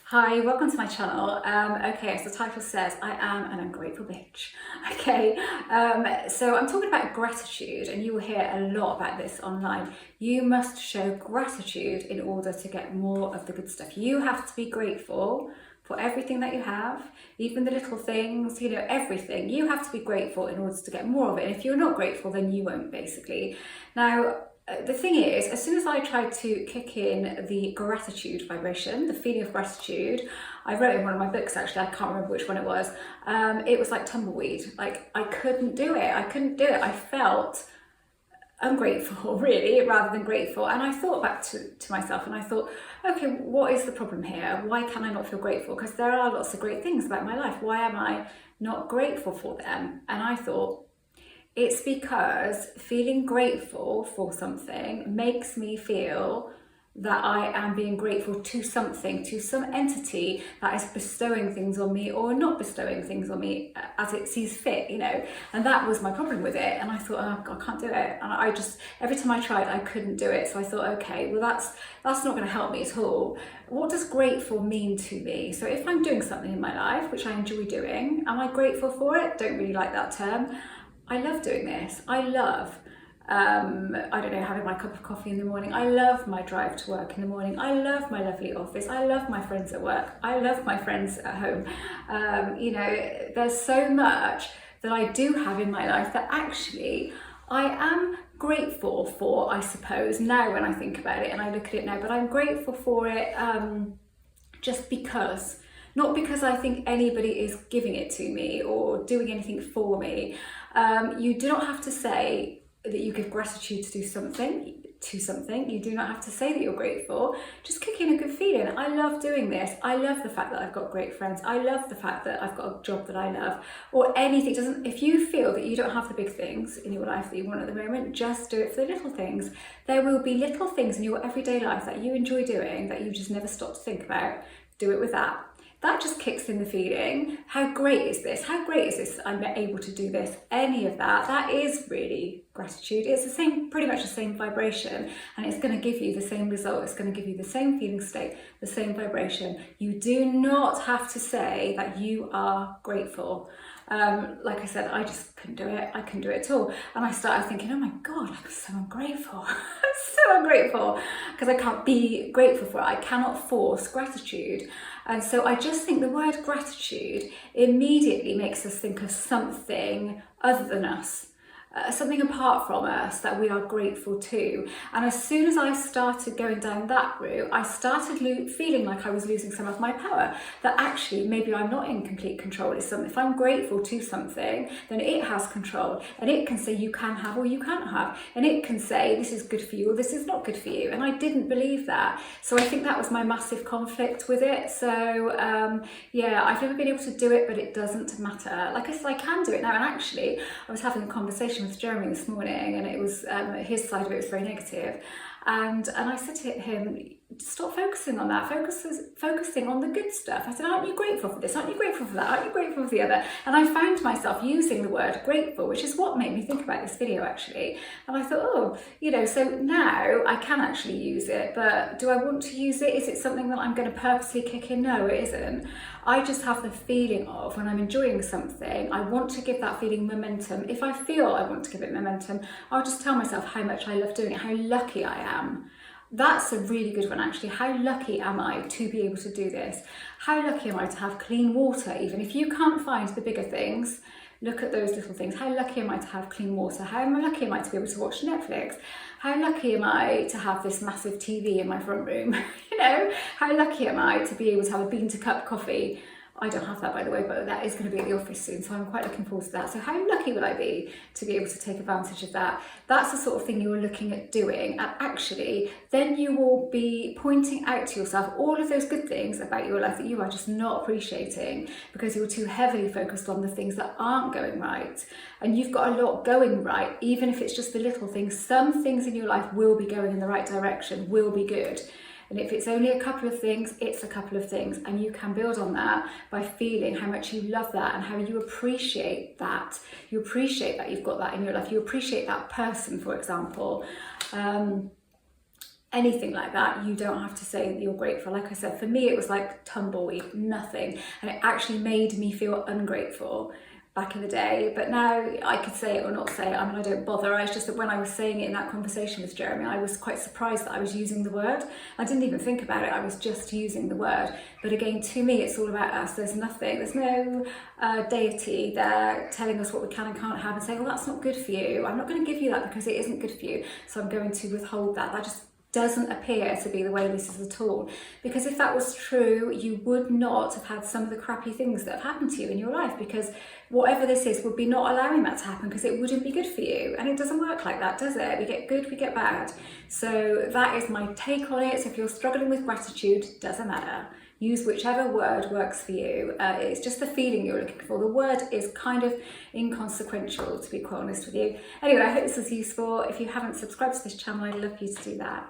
Hi, welcome to my channel. Okay, as the title says, I am an ungrateful bitch. Okay, so I'm talking about gratitude, and you will hear a lot about this online. You must show gratitude in order to get more of the good stuff. You have to be grateful for everything that you have, even the little things, everything. You have to be grateful in order to get more of it. And if you're not grateful, then you won't, basically. Now, the thing is, as soon as I tried to kick in the gratitude vibration, the feeling of gratitude, I wrote in one of my books, actually, I can't remember which one it was like tumbleweed. Like, I couldn't do it. I felt ungrateful, really, rather than grateful. And I thought back to myself and I thought, okay, what is the problem here? Why can I not feel grateful? Because there are lots of great things about my life. Why am I not grateful for them? And I thought, it's because feeling grateful for something makes me feel that I am being grateful to something, to some entity that is bestowing things on me or not bestowing things on me as it sees fit, And that was my problem with it. And I thought, oh God, I can't do it. And I just, every time I tried, I couldn't do it. So I thought, okay, well, that's not going to help me at all. What does grateful mean to me? So if I'm doing something in my life, which I enjoy doing, am I grateful for it? Don't really like that term. I love doing this. I love, having my cup of coffee in the morning. I love my drive to work in the morning. I love my lovely office. I love my friends at work. I love my friends at home. There's so much that I do have in my life that actually I am grateful for, I suppose, now when I think about it and I look at it now, but I'm grateful for it just because. Not because I think anybody is giving it to me or doing anything for me. You do not have to say that you give gratitude to something. You do not have to say that you're grateful. Just kick in a good feeling. I love doing this. I love the fact that I've got great friends. I love the fact that I've got a job that I love, or anything. If you feel that you don't have the big things in your life that you want at the moment, just do it for the little things. There will be little things in your everyday life that you enjoy doing that you just never stop to think about. Do it with that. That just kicks in the feeling. How great is this? How great is this? I'm able to do this. Any of that. That is really gratitude. It's the same, pretty much the same vibration, and it's going to give you the same result. It's going to give you the same feeling state, the same vibration. You do not have to say that you are grateful. Like I said, I just couldn't do it. I couldn't do it at all. And I started thinking, oh my God, I'm so ungrateful. I'm so ungrateful because I can't be grateful for it. I cannot force gratitude. And so I just think the word gratitude immediately makes us think of something other than us. Something apart from us that we are grateful to. And as soon as I started going down that route, I started feeling like I was losing some of my power, that actually maybe I'm not in complete control. If I'm grateful to something, then it has control, and it can say you can have or you can't have, and it can say this is good for you or this is not good for you. And I didn't believe that. So I think that was my massive conflict with it. So I've never been able to do it, but it doesn't matter. Like I said, I can do it now. And actually, I was having a conversation with Jeremy this morning, and it was his side of it was very negative, and I said to him, stop focusing on that, focusing on the good stuff. I said, aren't you grateful for this? Aren't you grateful for that? Aren't you grateful for the other? And I found myself using the word grateful, which is what made me think about this video, actually. And I thought, so now I can actually use it, but do I want to use it? Is it something that I'm going to purposely kick in? No, it isn't. I just have the feeling of when I'm enjoying something, I want to give that feeling momentum. If I feel I want to give it momentum, I'll just tell myself how much I love doing it, how lucky I am. That's a really good one, actually. How lucky am I to be able to do this? How lucky am I to have clean water? Even if you can't find the bigger things, look at those little things. How lucky am I to have clean water? How lucky am I to be able to watch Netflix? How lucky am I to have this massive TV in my front room? How lucky am I to be able to have a bean to cup coffee? I don't have that, by the way, but that is going to be at the office soon, so I'm quite looking forward to that. So how lucky would I be to be able to take advantage of that? That's the sort of thing you're looking at doing, and actually then you will be pointing out to yourself all of those good things about your life that you are just not appreciating because you're too heavily focused on the things that aren't going right. And you've got a lot going right, even if it's just the little things. Some things in your life will be going in the right direction, will be good. And if it's only a couple of things, it's a couple of things. And you can build on that by feeling how much you love that and how you appreciate that. You appreciate that you've got that in your life. You appreciate that person, for example. anything like that, you don't have to say that you're grateful. Like I said, for me, it was like tumbleweed, nothing. And it actually made me feel ungrateful back in the day. But now I could say it or not say it. I mean, I don't bother. It's just that when I was saying it in that conversation with Jeremy, I was quite surprised that I was using the word. I didn't even think about it. I was just using the word. But again, to me, it's all about us. There's no deity there telling us what we can and can't have and saying, well, that's not good for you. I'm not going to give you that because it isn't good for you. So I'm going to withhold that. That just doesn't appear to be the way this is at all. Because if that was true, you would not have had some of the crappy things that have happened to you in your life, because whatever this is would be not allowing that to happen, because it wouldn't be good for you. And it doesn't work like that, does it? We get good, we get bad. So that is my take on it. So if you're struggling with gratitude, doesn't matter. Use whichever word works for you. It's just the feeling you're looking for. The word is kind of inconsequential, to be quite honest with you. Anyway, I hope this was useful. If you haven't subscribed to this channel, I'd love you to do that.